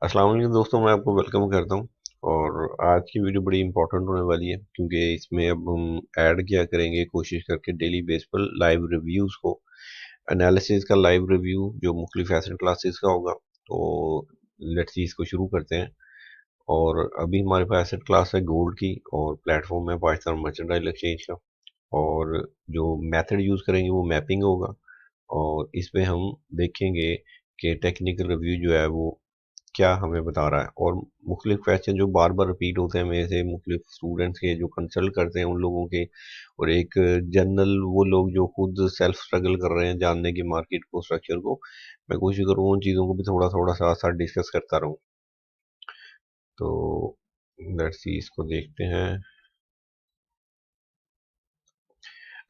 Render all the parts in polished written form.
अस्सलाम वालेकुम दोस्तों, मैं आपको वेलकम करता हूं। और आज की वीडियो बड़ी इंपॉर्टेंट होने वाली है क्योंकि इसमें अब हम ऐड किया करेंगे कोशिश करके डेली बेस पर लाइव रिव्यूज़ को। एनालिसिस का लाइव रिव्यू जो मुख्तलिफ एसेट क्लासेस का होगा। तो लेट्स सी इसको शुरू करते हैं। और अभी हमारे पास एसेट क्लास है गोल्ड की और प्लेटफॉर्म है पाकिस्तान मर्चेंटाइल एक्सचेंज का। और जो मेथड यूज़ करेंगे वो मैपिंग होगा। और इसमें हम देखेंगे कि टेक्निकल रिव्यू जो है वो क्या हमें बता रहा है। और मुख्तलिफ क्वेश्चन जो बार बार रिपीट होते हैं मेरे से मुख्तलिफ स्टूडेंट्स के जो कंसल्ट करते हैं उन लोगों के, और एक जनरल वो लोग जो खुद सेल्फ स्ट्रगल कर रहे हैं जानने की मार्केट को, स्ट्रक्चर को, मैं कोशिश करूँगा उन चीज़ों को भी थोड़ा थोड़ा साथ साथ डिस्कस करता रहूँ। तो लेट्स सी इसको देखते हैं।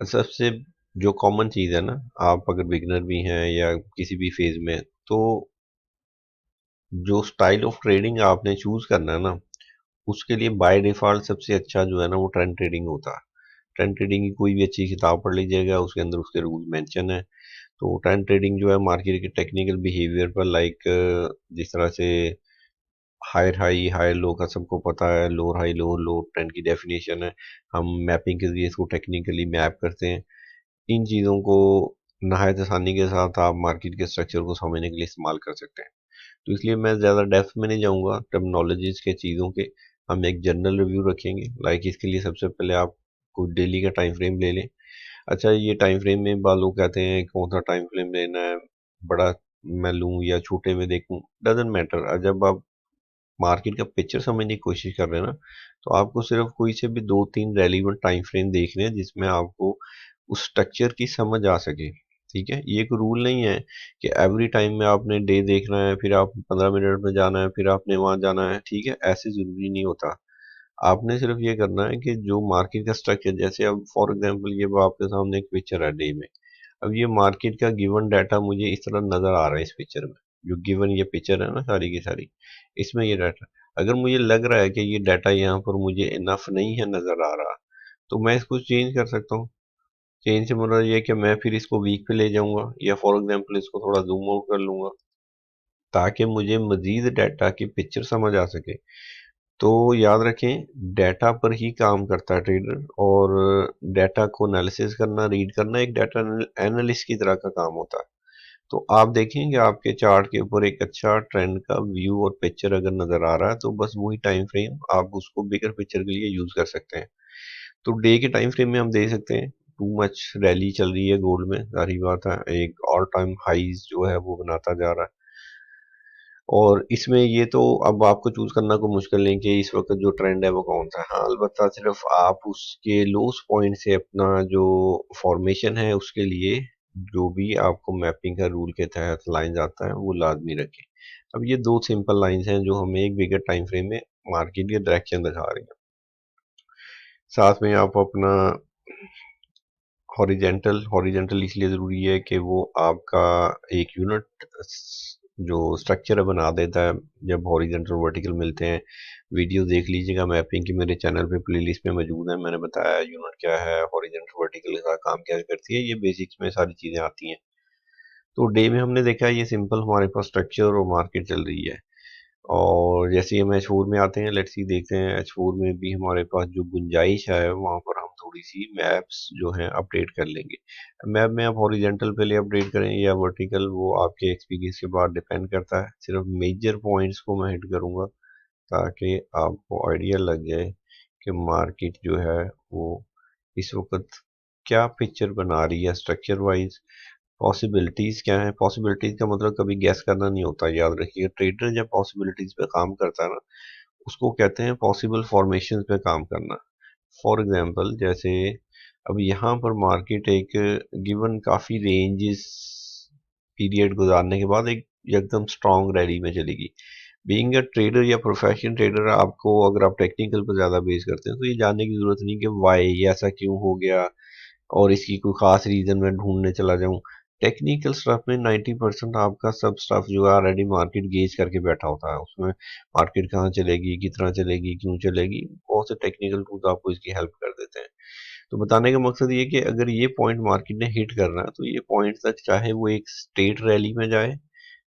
सबसे जो कॉमन चीज़ है ना, आप अगर बिगनर भी हैं या किसी भी फेज में, तो जो स्टाइल ऑफ ट्रेडिंग आपने चूज करना है ना, उसके लिए बाय डिफॉल्ट सबसे अच्छा जो है ना वो ट्रेंड ट्रेडिंग होता है। ट्रेंड ट्रेडिंग की कोई भी अच्छी किताब पढ़ लीजिएगा, उसके अंदर उसके रूल मेंशन है। तो ट्रेंड ट्रेडिंग जो है मार्केट के टेक्निकल बिहेवियर पर, लाइक जिस तरह से हायर हाई हायर लो का सबको पता है, लोअर हाई लोअर लो ट्रेंड की डेफिनेशन है। हम मैपिंग के जरिए इसको टेक्निकली मैप करते हैं। इन चीज़ों को नहायत आसानी के साथ आप मार्केट के स्ट्रक्चर को समझने के लिए इस्तेमाल कर सकते हैं। तो इसलिए मैं ज़्यादा डेप्थ में नहीं जाऊंगा टर्मिनोलॉजीज के चीज़ों के। हम एक जनरल रिव्यू रखेंगे। लाइक इसके लिए सबसे पहले आप कोई डेली का टाइम फ्रेम ले लें। अच्छा, ये टाइम फ्रेम में बाद लोग कहते हैं कौन सा टाइम फ्रेम लेना है, बड़ा मैं लूँ या छोटे में देखूँ, डजेंट मैटर। जब आप मार्केट का पिक्चर समझने की कोशिश कर रहे हैं ना, तो आपको सिर्फ कोई से भी दो तीन रेलिवेंट टाइम फ्रेम देखने हैं जिसमें आपको उस स्ट्रक्चर की समझ आ सके। ठीक है, ये एक रूल नहीं है कि एवरी टाइम में आपने डे देखना है, फिर आप 15 मिनट में जाना है, फिर आपने वहां जाना है। ठीक है, ऐसे जरूरी नहीं होता। आपने सिर्फ ये करना है कि जो मार्केट का स्ट्रक्चर, जैसे अब फॉर एग्जांपल ये आपके सामने एक पिक्चर है डे में। अब ये मार्केट का गिवन डाटा मुझे इस तरह नजर आ रहा है इस पिक्चर में। जो गिवन ये पिक्चर है ना सारी की सारी, इसमें ये डाटा, अगर मुझे लग रहा है कि ये डाटा यहाँ पर मुझे इनफ नहीं है नजर आ रहा, तो मैं इसको चेंज कर सकता हूँ। चेंज से मतलब ये है कि मैं फिर इसको वीक पे ले जाऊंगा या फॉर एग्जांपल इसको थोड़ा जूम आउट कर लूंगा ताकि मुझे मजीद डाटा की पिक्चर समझ आ सके। तो याद रखें, डाटा पर ही काम करता है ट्रेडर। और डाटा को एनालिसिस करना, रीड करना एक डाटा एनालिस्ट की तरह का काम होता है। तो आप देखेंगे आपके चार्ट के ऊपर एक अच्छा ट्रेंड का व्यू और पिक्चर अगर नजर आ रहा है, तो बस वही टाइम फ्रेम आप उसको बिगर पिक्चर के लिए यूज कर सकते हैं। तो डे के टाइम फ्रेम में हम देख सकते हैं टू मच रैली चल रही है गोल्ड में, जाहिर बात है एक ऑल टाइम हाइज जो है वो बनाता जा रहा है। और इसमें ये तो अब आपको चूज करना को मुश्किल नहीं कि इस वक्त जो ट्रेंड है वो कौन सा है। हाँ, अलबत्ता सिर्फ आप उसके लोस पॉइंट से अपना जो फॉर्मेशन है उसके लिए जो भी आपको मैपिंग का रूल के तहत लाइन आता है वो लाजमी रखें। अब ये दो सिंपल लाइंस हैं जो हमें एक बिगर टाइम फ्रेम में मार्केट के डायरेक्शन दिखा रही हैं। साथ में आप अपना हॉरिजेंटल हॉरिजेंटल इसलिए ज़रूरी है कि वो आपका एक यूनिट जो स्ट्रक्चर बना देता है जब हॉरिजेंटल वर्टिकल मिलते हैं। वीडियो देख लीजिएगा मैपिंग की, मेरे चैनल पे प्लेलिस्ट में मौजूद है। मैंने बताया यूनिट क्या है, हॉरिजेंटल वर्टिकल का काम क्या करती है, ये बेसिक्स में सारी चीज़ें आती हैं। तो डे में हमने देखा ये सिंपल हमारे पास स्ट्रक्चर और मार्केट चल रही है। और जैसे ही हम H4 में आते हैं, लेट्स सी देखते हैं H4 में भी हमारे पास जो गुंजाइश है वहाँ पर हम थोड़ी सी मैप्स जो हैं अपडेट कर लेंगे। मैप में आप हॉरिजेंटल पहले अपडेट करें या वर्टिकल, वो आपके एक्सपीरियंस के बाद डिपेंड करता है। सिर्फ मेजर पॉइंट्स को मैं हिट करूँगा ताकि आपको आइडिया लग जाए कि मार्केट जो है वो इस वक्त क्या पिक्चर बना रही है स्ट्रक्चर वाइज। पॉसिबिलिटीज क्या है, पॉसिबिलिटीज का मतलब कभी गैस करना नहीं होता। याद रखिए, ट्रेडर जब पॉसिबिलिटीज पे काम करता है ना, उसको कहते हैं पॉसिबल फॉर्मेशन पे काम करना। फॉर एग्जांपल जैसे अब यहाँ पर मार्केट एक गिवन काफी रेंजेस पीरियड गुजारने के बाद एक एकदम स्ट्रांग रैली में चलेगी। बीइंग अ ट्रेडर या प्रोफेशनल ट्रेडर, आपको अगर आप टेक्निकल पर ज्यादा बेस करते हैं तो ये जानने की जरूरत नहीं कि वाई ऐसा क्यों हो गया और इसकी कोई खास रीजन मैं ढूंढने चला जाऊं। टेक्निकल स्टफ में 90% आपका सब स्टफ जो है ऑलरेडी मार्केट गेज करके बैठा होता है। उसमें मार्केट कहाँ चलेगी, कितना चलेगी, क्यों चलेगी, बहुत से टेक्निकल टूल्स आपको इसकी हेल्प कर देते हैं। तो बताने का मकसद ये कि अगर ये पॉइंट मार्केट ने हिट करना है तो ये पॉइंट तक चाहे वो एक स्ट्रेट रैली में जाए,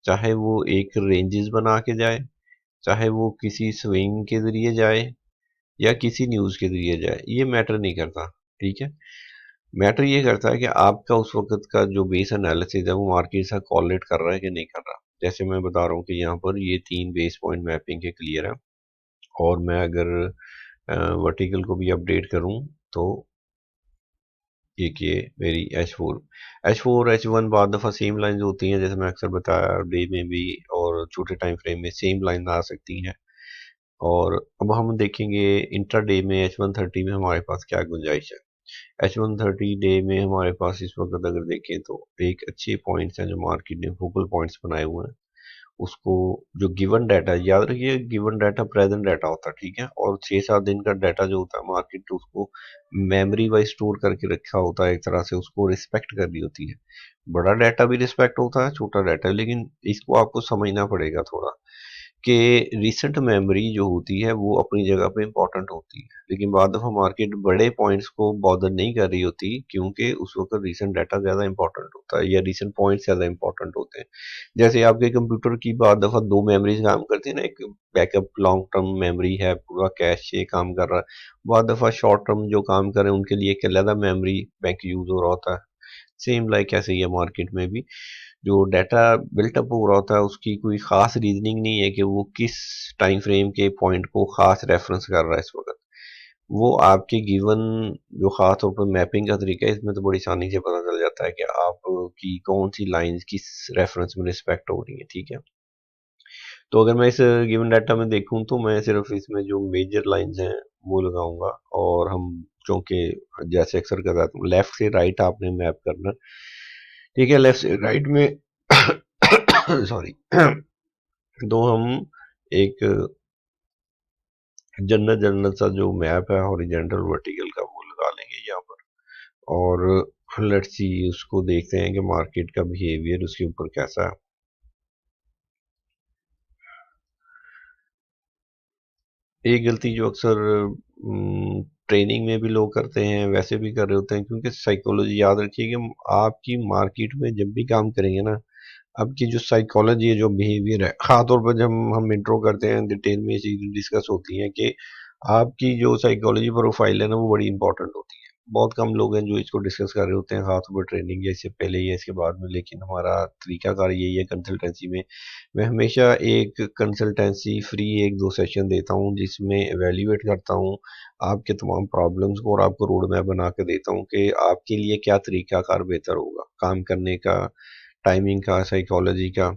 चाहे वो एक रेंजेस बना के जाए, चाहे वो किसी स्विंग के ज़रिए जाए या किसी न्यूज़ के ज़रिए जाए, ये मैटर नहीं करता। ठीक है, मैटर ये करता है कि आपका उस वक्त का जो बेस एनालिसिस है वो मार्केट से कॉलेट कर रहा है कि नहीं कर रहा। जैसे मैं बता रहा हूँ कि यहाँ पर ये 3 बेस पॉइंट मैपिंग के क्लियर है, और मैं अगर वर्टिकल को भी अपडेट करूँ तो ये कि मेरी एच फोर एच वन बाद दफ़ा सेम लाइन होती हैं, जैसे मैं अक्सर बताया, डे में भी और छोटे टाइम फ्रेम में सेम लाइन आ सकती हैं। और अब हम देखेंगे इंट्रा डे में H130 में हमारे पास क्या गुंजाइश है। H130 डे में हमारे पास इस वक्त अगर देखें तो एक अच्छे पॉइंट्स हैं जो मार्केट ने फोकल पॉइंट्स बनाए हुए हैं। उसको जो गिवन डाटा, याद रखिए गिवन डाटा प्रेजेंट डाटा होता है, ठीक है, और 6-7 दिन का डाटा जो होता है मार्केट उसको मेमोरी वाइज स्टोर करके रखा होता है, एक तरह से उसको रिस्पेक्ट करनी होती है। बड़ा डाटा भी रिस्पेक्ट होता है, छोटा डाटा, लेकिन इसको आपको समझना पड़ेगा थोड़ा कि रिसेंट मेमोरी जो होती है वो अपनी जगह पे इम्पोर्टेंट होती है, लेकिन बाद दफ़ा मार्केट बड़े पॉइंट्स को बॉदर नहीं कर रही होती, क्योंकि उस वक्त रिसेंट डाटा ज़्यादा इंपॉर्टेंट होता है या रिसेंट पॉइंट्स ज़्यादा इंपॉर्टेंट होते हैं। जैसे आपके कंप्यूटर की बाद दफ़ा दो मेमोरीज काम करती है ना, एक बैकअप लॉन्ग टर्म मेमोरी है, पूरा कैश से काम कर रहा है, बाद दफ़ा शॉर्ट टर्म जो काम कर रहे हैं उनके लिए एक अलग मेमोरी बैंक यूज़ हो रहा होता है। सेम लाइक ऐसे ही है मार्केट में भी, जो डाटा बिल्टअप हो रहा होता है उसकी कोई ख़ास रीजनिंग नहीं है कि वो किस टाइम फ्रेम के पॉइंट को ख़ास रेफरेंस कर रहा है इस वक्त। वो आपके गिवन जो ख़ास तौर पर मैपिंग का तरीका है, इसमें तो बड़ी आसानी से पता चल जाता है कि आपकी कौन सी लाइंस किस रेफरेंस में रिस्पेक्ट हो रही है। ठीक है, तो अगर मैं इस गिवन डाटा में देखूं तो मैं सिर्फ इसमें जो मेजर लाइंस हैं वो लगाऊंगा, और हम चूंकि जैसे अक्सर कर रहा था लेफ्ट से राइट आपने मैप करना। ठीक है, लेफ्ट से राइट में सॉरी तो हम एक जन्नत जन्नत सा जो मैप है हॉरिजेंटल वर्टिकल का वो लगा लेंगे यहाँ पर, और लेट्स सी उसको देखते हैं कि मार्केट का बिहेवियर उसके ऊपर कैसा है। एक गलती जो अक्सर ट्रेनिंग में भी लोग करते हैं, वैसे भी कर रहे होते हैं, क्योंकि साइकोलॉजी याद रखिए कि आपकी मार्केट में जब भी काम करेंगे ना, आपकी जो साइकोलॉजी है, जो बिहेवियर है, खासतौर पर जब हम इंट्रो करते हैं डिटेल में ये चीज़ें डिस्कस होती हैं कि आपकी जो साइकोलॉजी प्रोफाइल है ना वो बड़ी इंपॉर्टेंट होती है। बहुत कम लोग हैं जो इसको डिस्कस कर रहे होते हैं खासतौर पर ट्रेनिंग या इससे पहले या इसके बाद में, लेकिन हमारा तरीकाकार यही है कंसल्टेंसी में। मैं हमेशा एक कंसल्टेंसी फ्री 1-2 सेशन देता हूँ जिसमें एवेल्यूएट करता हूँ आपके तमाम प्रॉब्लम्स को, और आपको रोड मैप बना के देता हूँ कि आपके लिए क्या तरीकाकार बेहतर होगा काम करने का, टाइमिंग का, साइकोलॉजी का।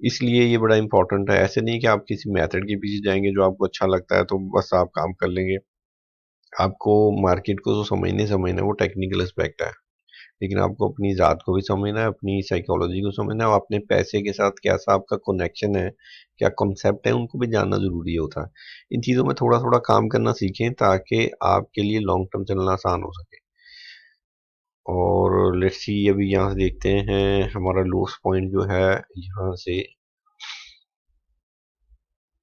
इसलिए ये बड़ा इंपॉर्टेंट है। ऐसे नहीं कि आप किसी मेथड के पीछे जाएंगे जो आपको अच्छा लगता है तो बस आप काम कर लेंगे। आपको मार्केट को तो समझना ही समझना है, वो टेक्निकल एस्पेक्ट है, लेकिन आपको अपनी ज़ात को भी समझना है, अपनी साइकोलॉजी को समझना है, और अपने पैसे के साथ कैसा आपका कनेक्शन है, क्या कॉन्सेप्ट है, उनको भी जानना ज़रूरी होता है। इन चीज़ों में थोड़ा थोड़ा काम करना सीखें ताकि आपके लिए लॉन्ग टर्म चलना आसान हो सके। और लेट्स सी अभी यहाँ से देखते हैं हमारा लॉस पॉइंट जो है यहाँ से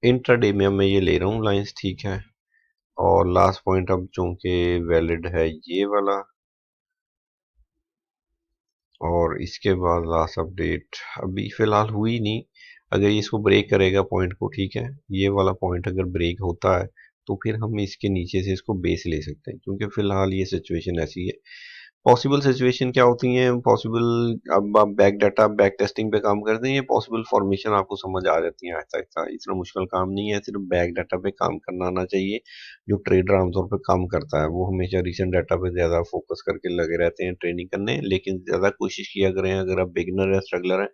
इंट्राडे में मैं ये ले रहा हूँ लाइंस, ठीक है, और लास्ट पॉइंट अब चूंकि वैलिड है ये वाला, और इसके बाद लास्ट अपडेट अभी फ़िलहाल हुई नहीं। अगर ये इसको ब्रेक करेगा पॉइंट को, ठीक है, ये वाला पॉइंट अगर ब्रेक होता है तो फिर हम इसके नीचे से इसको बेस ले सकते हैं, क्योंकि फ़िलहाल ये सिचुएशन ऐसी है। पॉसिबल सिचुएशन क्या होती हैं पॉसिबल, अब आप बैक डाटा बैक टेस्टिंग पे काम करते हैं, ये पॉसिबल फॉर्मेशन आपको समझ आ जाती है आहिस्ता आहिस्ता, इतना मुश्किल काम नहीं है, सिर्फ बैक डाटा पे काम करना आना चाहिए। जो ट्रेडर आमतौर पर काम करता है वो हमेशा रिसेंट डाटा पे ज़्यादा फोकस करके लगे रहते हैं ट्रेनिंग करने, लेकिन ज़्यादा कोशिश किया करें अगर आप बिगिनर या स्ट्रगलर हैं,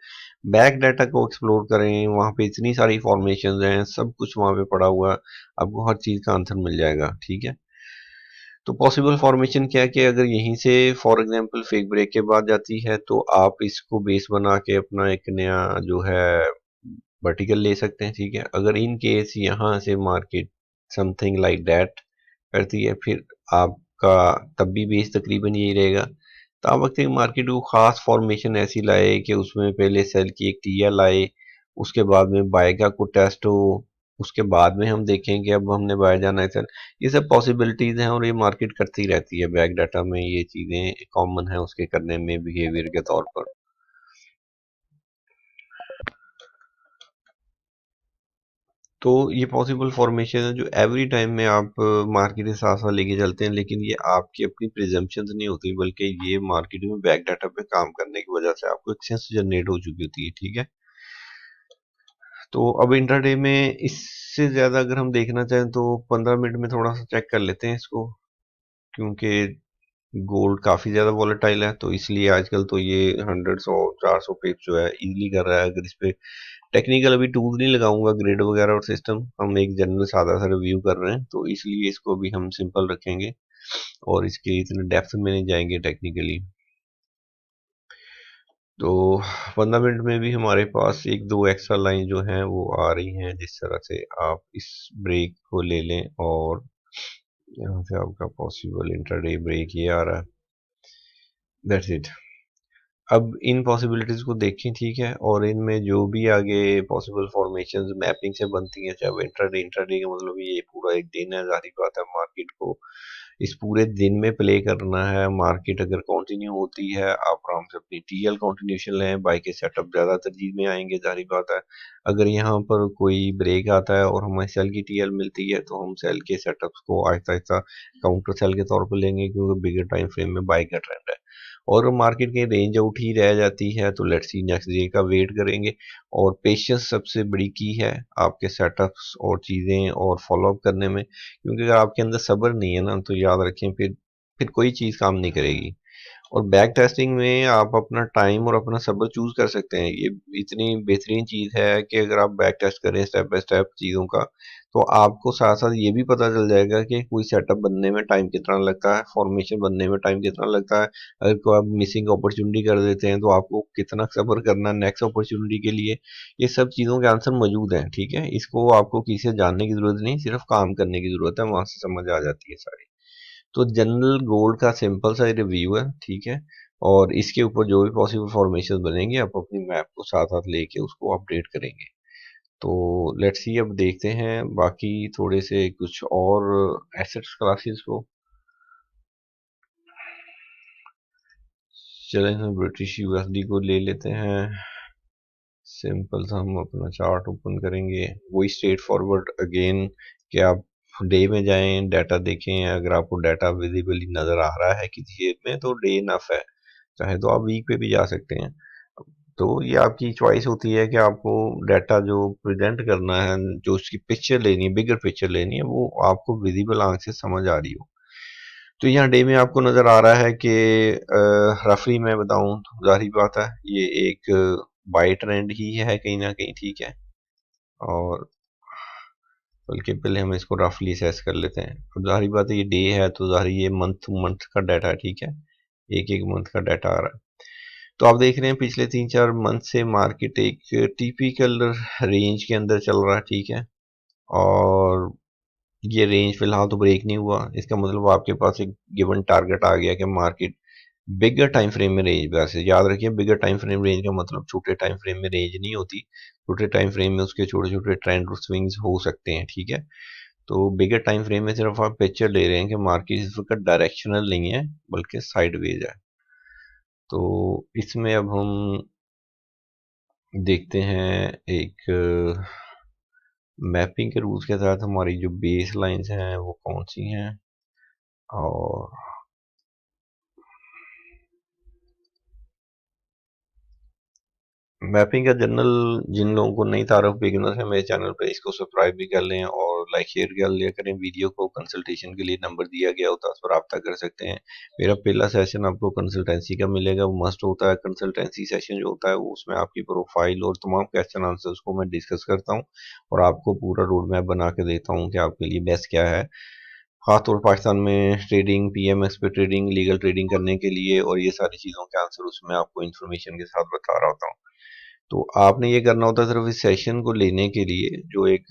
बैक डाटा को एक्सप्लोर करें, वहाँ पे इतनी सारी फॉर्मेशन हैं, सब कुछ वहाँ पे पड़ा हुआ है, आपको हर चीज़ का आंसर मिल जाएगा। ठीक है, तो पॉसिबल फॉर्मेशन क्या है कि अगर यहीं से फॉर एग्जांपल फेक ब्रेक के बाद जाती है तो आप इसको बेस बना के अपना एक नया जो है वर्टिकल ले सकते हैं। ठीक है, अगर इन केस यहाँ से मार्केट समथिंग लाइक दैट करती है, फिर आपका तब भी बेस तकरीबन यही रहेगा। तो आप वक्त मार्केट को खास फॉर्मेशन ऐसी लाए कि उसमें पहले सेल की एक टीएल आए, उसके बाद में बाय का को टेस्ट हो, उसके बाद में हम देखें कि अब हमने बाय जाना है सर। ये सब पॉसिबिलिटीज हैं और ये मार्केट करती रहती है, बैक डाटा में ये चीज़ें कॉमन है उसके करने में बिहेवियर के तौर पर। तो ये पॉसिबल फॉर्मेशन है जो एवरी टाइम में आप मार्केट के साथ साथ लेके चलते हैं, लेकिन ये आपकी अपनी प्रिजम्पशंस नहीं होती, बल्कि ये मार्केट में बैक डाटा पे काम करने की वजह से आपको एक सेंस जनरेट हो चुकी होती है, ठीक है। तो अब इंट्राडे में इससे ज़्यादा अगर हम देखना चाहें तो 15 मिनट में थोड़ा सा चेक कर लेते हैं इसको, क्योंकि गोल्ड काफ़ी ज़्यादा वॉलेटाइल है, तो इसलिए आजकल तो ये 100 100 400 पिप जो है इजीली कर रहा है। अगर इस पे टेक्निकल अभी टूल नहीं लगाऊंगा, ग्रिड वगैरह और सिस्टम, हम एक जनरल सादा सा रिव्यू कर रहे हैं, तो इसलिए इसको भी हम सिंपल रखेंगे और इसके इतने डेप्थ में नहीं जाएंगे टेक्निकली। तो 15 मिनट में भी हमारे पास एक दो एक्स्ट्रा लाइन जो हैं वो आ रही हैं, जिस तरह से आप इस ब्रेक को ले लें और यहाँ से आपका पॉसिबल इंटरडे ब्रेक ये आ रहा है। That's it. अब इन पॉसिबिलिटीज को देखें, ठीक है, और इनमें जो भी आगे पॉसिबल फॉर्मेशंस मैपिंग से बनती हैं, चाहे वो इंट्राडे, इंट्राडे का मतलब ये पूरा एक दिन है, जाहिर बात है मार्केट को इस पूरे दिन में प्ले करना है। मार्केट अगर कंटिन्यू होती है, आप आराम से अपनी टीएल कंटिन्यूशन लें, बाई के सेटअप ज़्यादा तरजीह में आएंगे, जाहिर बात है। अगर यहाँ पर कोई ब्रेक आता है और हमें सेल की टीएल मिलती है, तो हम सेल के सेटअप्स को आहिस्ता आहिस्ता काउंटर सेल के तौर पर लेंगे, क्योंकि बिगर टाइम फ्रेम में बाई का ट्रेंड है। और मार्केट की रेंज आउट ही रह जाती है, तो लेट्स सी नेक्स्ट डे का वेट करेंगे। और पेशेंस सबसे बड़ी की है आपके सेटअप्स और चीज़ें और फॉलोअप करने में, क्योंकि अगर आपके अंदर सब्र नहीं है ना, तो याद रखें फिर कोई चीज़ काम नहीं करेगी। और बैक टेस्टिंग में आप अपना टाइम और अपना सब्र चूज कर सकते हैं। ये इतनी बेहतरीन चीज़ है कि अगर आप बैक टेस्ट करें स्टेप बाय स्टेप चीज़ों का, तो आपको साथ साथ ये भी पता चल जाएगा कि कोई सेटअप बनने में टाइम कितना लगता है, फॉर्मेशन बनने में टाइम कितना लगता है। अगर कोई आप मिसिंग अपॉर्चुनिटी कर देते हैं, तो आपको कितना सब्र करना है नेक्स्ट अपॉर्चुनिटी के लिए। ये सब चीज़ों के आंसर मौजूद हैं, ठीक है। इसको आपको किसी से जानने की ज़रूरत नहीं, सिर्फ काम करने की ज़रूरत है, वहां से समझ आ जाती है सारी। तो जनरल गोल्ड का सिंपल सा रिव्यू है, ठीक है। और इसके ऊपर जो भी पॉसिबल फॉर्मेशन बनेंगे, आप अपनी मैप को साथ साथ लेके उसको अपडेट करेंगे। तो लेट्स सी, अब देखते हैं बाकी थोड़े से कुछ और एसेट्स क्लासेस को। चलें हम ब्रिटिश यूएसडी को ले लेते हैं। सिंपल सा हम अपना चार्ट ओपन करेंगे, वही स्ट्रेट फॉरवर्ड अगेन कि आप डे में जाएं, डाटा देखें। अगर आपको डाटा विजिबली नज़र आ रहा है किसी शेप में, तो डे इनफ है। चाहे तो आप वीक पे भी जा सकते हैं। तो ये आपकी चॉइस होती है कि आपको डाटा जो प्रेजेंट करना है, जो उसकी पिक्चर लेनी है, बिगर पिक्चर लेनी है, वो आपको विजिबल आंख से समझ आ रही हो। तो यहाँ डे में आपको नज़र आ रहा है कि रफली मैं बताऊं तो जाहिर बात है ये एक बाई ट्रेंड ही है कहीं ना कहीं, ठीक है। और बल्कि पहले हम इसको रफली सेस कर लेते हैं। अब जाहिर बात है ये डे है, तो जाहिर ये मंथ टू मंथ का डाटा है, ठीक है। एक एक मंथ का डाटा आ रहा है। तो आप देख रहे हैं पिछले 3 4 मंथ से मार्केट एक टिपिकल रेंज के अंदर चल रहा है, ठीक है। और ये रेंज फिलहाल तो ब्रेक नहीं हुआ, इसका मतलब आपके पास एक गिवन टारगेट आ गया कि मार्केट बिगर टाइम फ्रेम में रेंज। वैसे याद रखिए, बिगर टाइम फ्रेम रेंज का मतलब छोटे टाइम फ्रेम में रेंज नहीं होती। छोटे टाइम फ्रेम में उसके छोटे छोटे ट्रेंड और स्विंग्स हो सकते हैं, ठीक है। तो बिगर टाइम फ्रेम में सिर्फ आप पिक्चर ले रहे हैं कि मार्केट इस वक्त डायरेक्शनल नहीं है, बल्कि साइडवेज है। तो इसमें अब हम देखते हैं एक मैपिंग के रूल्स के तहत हमारी जो बेस लाइंस हैं वो कौन सी हैं। और मैपिंग का जनरल, जिन लोगों को नहीं तारफ बिगिनर है मेरे चैनल पे, इसको सब्सक्राइब भी कर लें और लाइक शेयर कर लिया करें वीडियो को। कंसल्टेशन के लिए नंबर दिया गया होता है, उस पर रब्ता कर सकते हैं। मेरा पहला सेशन आपको कंसल्टेंसी का मिलेगा, वो मस्ट होता है। कंसल्टेंसी सेशन जो होता है वो, उसमें आपकी प्रोफाइल और तमाम क्वेश्चन आंसर्स को मैं डिस्कस करता हूँ और आपको पूरा रोड मैप बना के देता हूँ कि आपके लिए बेस्ट क्या है। खासतौर पर पाकिस्तान में ट्रेडिंग, पीएमएस पे ट्रेडिंग, लीगल ट्रेडिंग करने के लिए, और ये सारी चीज़ों के आंसर उसमें आपको इन्फॉर्मेशन के साथ बता रहा होता हूँ। तो आपने ये करना होता है सिर्फ इस सेशन को लेने के लिए, जो एक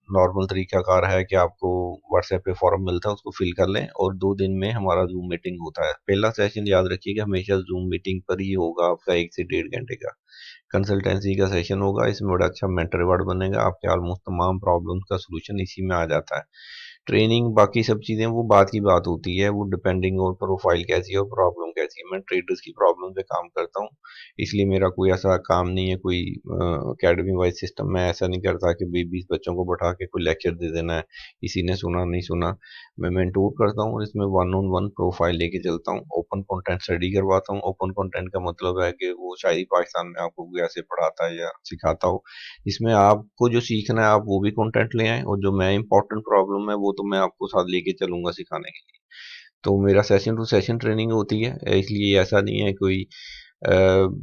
नॉर्मल तरीकाकार है कि आपको व्हाट्सएप पे फॉर्म मिलता है, उसको फिल कर लें और 2 दिन में हमारा जूम मीटिंग होता है। पहला सेशन याद रखिएगा हमेशा जूम मीटिंग पर ही होगा, आपका 1 से 1.5 घंटे का कंसल्टेंसी का सेशन होगा। इसमें बड़ा अच्छा मेंटर रिवार्ड बनेगा, आपके ऑलमोस्ट तमाम प्रॉब्लम्स का सोल्यूशन इसी में आ जाता है। ट्रेनिंग बाकी सब चीज़ें वो बात की बात होती है, वो डिपेंडिंग और प्रोफाइल कैसी है और प्रॉब्लम कैसी है। मैं ट्रेडर्स की प्रॉब्लम पे काम करता हूँ, इसलिए मेरा कोई ऐसा काम नहीं है, कोई अकेडमी वाइज सिस्टम मैं ऐसा नहीं करता कि 20-20 बच्चों को बैठा के कोई लेक्चर दे देना है, किसी ने सुना नहीं सुना। मैं मेंटोर करता हूँ और इसमें वन ऑन वन प्रोफाइल लेके चलता हूँ, ओपन कंटेंट स्टडी करवाता हूँ। ओपन कंटेंट का मतलब है कि वो शायद ही पाकिस्तान में आपको कोई ऐसे पढ़ाता है या सिखाता हो, इसमें आपको जो सीखना है आप वो भी कंटेंट ले आए, और जो मैं इंपॉर्टेंट प्रॉब्लम है वो तो मैं आपको साथ लेके चलूंगा सिखाने के लिए। तो मेरा सेशन टू सेशन ट्रेनिंग होती है, इसलिए ऐसा नहीं है कोई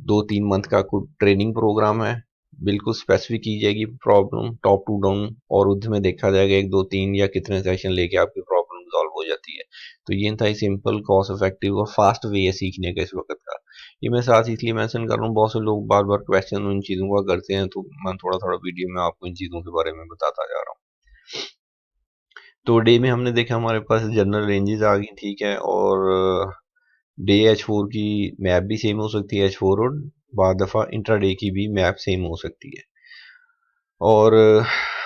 2-3 मंथ का कोई ट्रेनिंग प्रोग्राम है। बिल्कुल स्पेसिफिक की जाएगी प्रॉब्लम टॉप टू डाउन, और उसमें देखा जाएगा 1-2-3 या कितने सेशन लेके आपकी प्रॉब्लम सॉल्व हो जाती है। तो ये था सिंपल, कॉस्ट इफेक्टिव और फास्ट वे है सीखने का इस वक्त का। ये मैं साथ इसलिए मेंशन कर रहा हूँ, बहुत से लोग बार बार क्वेश्चन इन चीज़ों का करते हैं, तो मैं थोड़ा थोड़ा वीडियो में आपको इन चीज़ों के बारे में बताता जा रहा हूँ। तो डे में हमने देखा हमारे पास जनरल रेंजेस आ गई, ठीक है, और डे H4 की मैप भी सेम हो सकती है H4, और बाद दफ़ा इंट्राडे की भी मैप सेम हो सकती है। और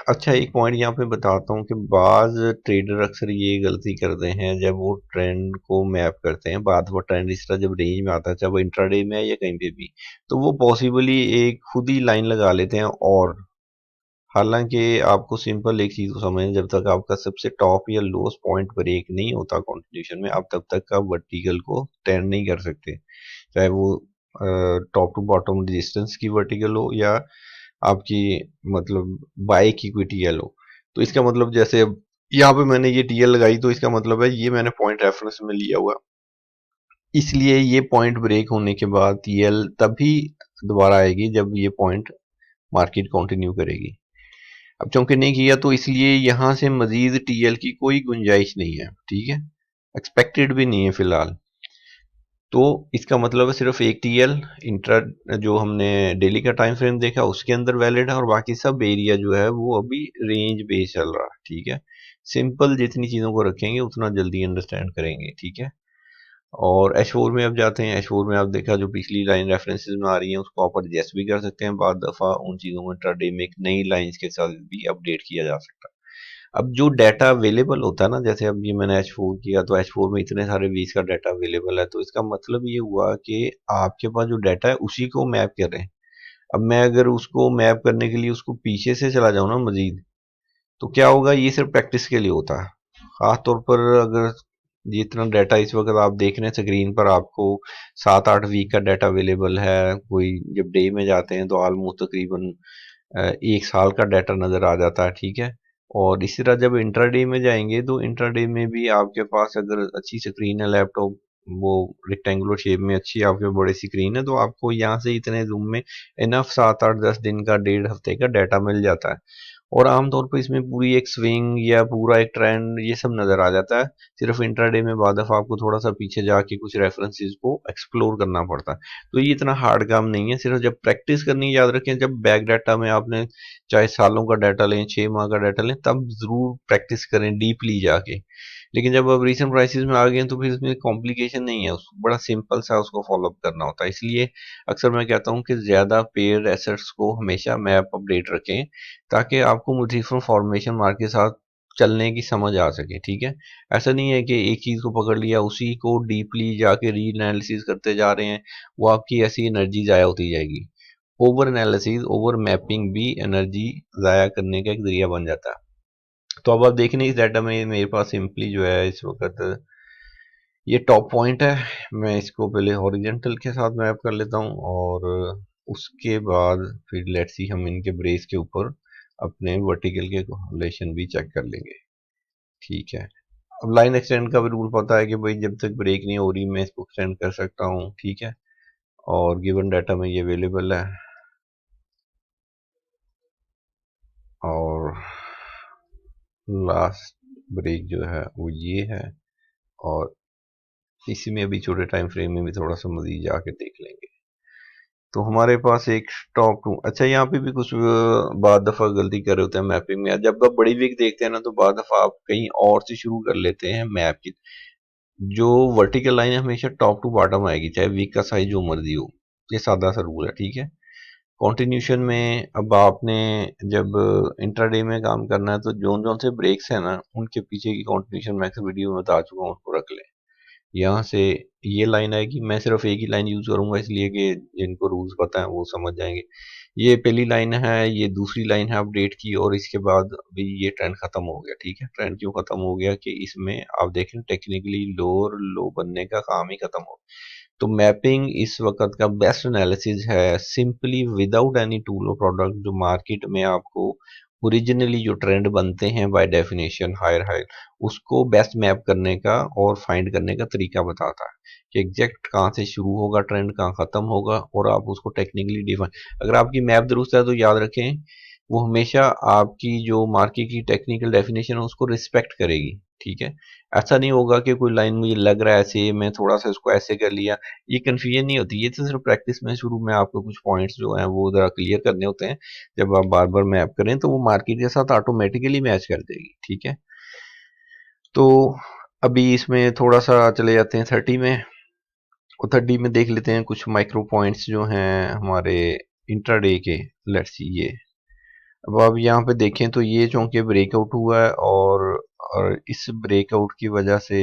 अच्छा, एक पॉइंट यहाँ पे बताता हूँ कि बाज ट्रेडर अक्सर ये गलती करते हैं जब वो ट्रेंड को मैप करते हैं, बाद वो ट्रेंड इस तरह जब रेंज में आता है, चाहे वो इंट्राडे में है या कहीं पे भी, तो वो पॉसिबली एक खुद ही लाइन लगा लेते हैं। और हालांकि आपको सिंपल एक चीज़ को समझें, जब तक आपका सबसे टॉप या लोएस्ट पॉइंट ब्रेक नहीं होता कंटिन्यूशन में, आप तब तक का वर्टिकल को टर्न नहीं कर सकते, चाहे वो टॉप टू बॉटम रेजिस्टेंस की वर्टिकल हो या आपकी मतलब बाय की कोई टीएल हो। तो इसका मतलब जैसे अब यहाँ पे मैंने ये टीएल लगाई, तो इसका मतलब है ये मैंने पॉइंट रेफरेंस में लिया हुआ, इसलिए ये पॉइंट ब्रेक होने के बाद टीएल तभी दोबारा आएगी जब ये पॉइंट मार्केट कंटिन्यू करेगी। अब चूंकि नहीं किया तो इसलिए यहाँ से मजीद टीएल की कोई गुंजाइश नहीं है, ठीक है, एक्सपेक्टेड भी नहीं है फिलहाल। तो इसका मतलब है सिर्फ एक टीएल इंट्रा जो हमने डेली का टाइम फ्रेम देखा उसके अंदर वैलिड है, और बाकी सब एरिया जो है वो अभी रेंज बेस चल रहा है, ठीक है। सिंपल जितनी चीज़ों को रखेंगे उतना जल्दी अंडरस्टैंड करेंगे, ठीक है। और H4 में अब जाते हैं। H4 में आप देखा जो पिछली लाइन रेफरेंसेस में आ रही है उसको आप एडजस्ट भी कर सकते हैं, बाद दफ़ा उन चीज़ों को इंट्राडे में एक नई लाइंस के साथ भी अपडेट किया जा सकता है। अब जो डाटा अवेलेबल होता है ना, जैसे अब ये मैंने H4 किया तो H4 में इतने सारे वीक्स का डाटा अवेलेबल है, तो इसका मतलब ये हुआ कि आपके पास जो डाटा है उसी को मैप कर रहे हैं। अब मैं अगर उसको मैप करने के लिए उसको पीछे से चला जाऊँ ना मजीद, तो क्या होगा, ये सिर्फ प्रैक्टिस के लिए होता है। खास तौर पर अगर जितना डाटा इस वक्त आप देख रहे हैं स्क्रीन पर, आपको 7-8 वीक का डाटा अवेलेबल है, कोई जब डे में जाते हैं तो ऑलमोस्ट तकरीबन 1 साल का डाटा नज़र आ जाता है, ठीक है। और इसी तरह जब इंट्राडे में जाएंगे तो इंट्राडे में भी आपके पास अगर अच्छी स्क्रीन है, लैपटॉप वो रेक्टेंगुलर शेप में अच्छी आपके बड़ी स्क्रीन है, तो आपको यहाँ से इतने जूम में इनफ 7-8-10 दिन का, 1.5 हफ्ते का डाटा मिल जाता है। और आमतौर पर इसमें पूरी एक स्विंग या पूरा एक ट्रेंड ये सब नज़र आ जाता है। सिर्फ इंट्राडे में बाद दफ़ा आपको थोड़ा सा पीछे जाके कुछ रेफरेंसेस को एक्सप्लोर करना पड़ता है। तो ये इतना हार्ड काम नहीं है, सिर्फ जब प्रैक्टिस करनी, याद रखें जब बैक डाटा में आपने चाहे सालों का डाटा लें, 6 माह का डाटा लें, तब ज़रूर प्रैक्टिस करें डीपली जाके। लेकिन जब आप रीसेंट प्राइसेस में आ गए हैं तो फिर इसमें कॉम्प्लिकेशन नहीं है, बड़ा सिंपल सा उसको फॉलो अप करना होता है। इसलिए अक्सर मैं कहता हूँ कि ज़्यादा पेयर एसेट्स को हमेशा मैप अपडेट रखें, ताकि आपको मुख्तलिफ फॉर्मेशन मार्क के साथ चलने की समझ आ सके, ठीक है। ऐसा नहीं है कि एक चीज़ को पकड़ लिया उसी को डीपली जाके री एनालिसिस करते जा रहे हैं, वो आपकी ऐसी एनर्जी ज़ाया होती जाएगी। ओवर एनालिसिस, ओवर मैपिंग भी एनर्जी ज़ाया करने का एक जरिया बन जाता है। तो अब आप देखें इस डाटा में मेरे पास सिंपली जो है इस वक्त ये टॉप पॉइंट है, मैं इसको पहले हॉरिजेंटल के साथ मैप कर लेता हूँ, और उसके बाद फिर लेट्स सी हम इनके ब्रेस के ऊपर अपने वर्टिकल के रिलेशन भी चेक कर लेंगे, ठीक है। अब लाइन एक्सटेंड का भी रूल पता है कि भाई जब तक ब्रेक नहीं हो रही मैं इसको एक्सटेंड कर सकता हूँ, ठीक है। और गिवन डाटा में ये अवेलेबल है, और लास्ट ब्रेक जो है वो ये है, और इसी में अभी छोटे टाइम फ्रेम में भी थोड़ा सा मजीद जाके देख लेंगे। तो हमारे पास एक टॉप टू, अच्छा यहाँ पे भी कुछ बाद दफ़ा गलती कर रहे होते हैं मैपिंग में। जब आप बड़ी विक देखते हैं ना तो बाद दफ़ा आप कहीं और से शुरू कर लेते हैं मैप की। जो वर्टिकल लाइन है हमेशा टॉप टू बॉटम आएगी, चाहे विक का साइज जो मर्जी हो। ये सादा सा रूल है, ठीक है। कंटिन्यूशन में अब आपने जब इंट्राडे में काम करना है तो जोन जोन से ब्रेक्स है ना उनके पीछे की कंटिन्यूशन मैं वीडियो में बता चुका हूँ, उसको रख लें। यहाँ से ये लाइन आएगी, मैं सिर्फ एक ही लाइन यूज करूंगा इसलिए कि जिनको रूल्स पता है वो समझ जाएंगे। ये पहली लाइन है, ये दूसरी लाइन है अपडेट की, और इसके बाद अभी ये ट्रेंड खत्म हो गया। ठीक है, ट्रेंड क्यों खत्म हो गया कि इसमें आप देखें टेक्निकली लोअर लो बनने का काम ही खत्म हो। तो मैपिंग इस वक्त का बेस्ट एनालिसिस है, सिंपली विदाउट एनी टूल और प्रोडक्ट, जो मार्केट में आपको ओरिजिनली जो ट्रेंड बनते हैं बाय डेफिनेशन हायर हायर, उसको बेस्ट मैप करने का और फाइंड करने का तरीका बताता है कि एग्जैक्ट कहाँ से शुरू होगा ट्रेंड, कहाँ खत्म होगा, और आप उसको टेक्निकली डिफाइन। अगर आपकी मैप दुरुस्त है तो याद रखें वो हमेशा आपकी जो मार्केट की टेक्निकल डेफिनेशन है उसको रिस्पेक्ट करेगी। ठीक है, ऐसा नहीं होगा कि कोई लाइन मुझे लग रहा है ऐसे, मैं थोड़ा सा इसको ऐसे कर लिया। ये कन्फ्यूजन नहीं होती, ये तो सिर्फ प्रैक्टिस में शुरू में आपको कुछ पॉइंट्स जो हैं वो जरा क्लियर करने होते हैं। जब आप बार बार मैप करें तो वो मार्केट के साथ ऑटोमेटिकली मैच कर देगी। ठीक है, तो अभी इसमें थोड़ा सा चले जाते हैं 30 में, और 30 में देख लेते हैं कुछ माइक्रो पॉइंट्स जो हैं हमारे इंट्राडे के। लेट्स सी ये, अब आप यहाँ पे देखें तो ये चूंकि ब्रेकआउट हुआ है, और इस ब्रेकआउट की वजह से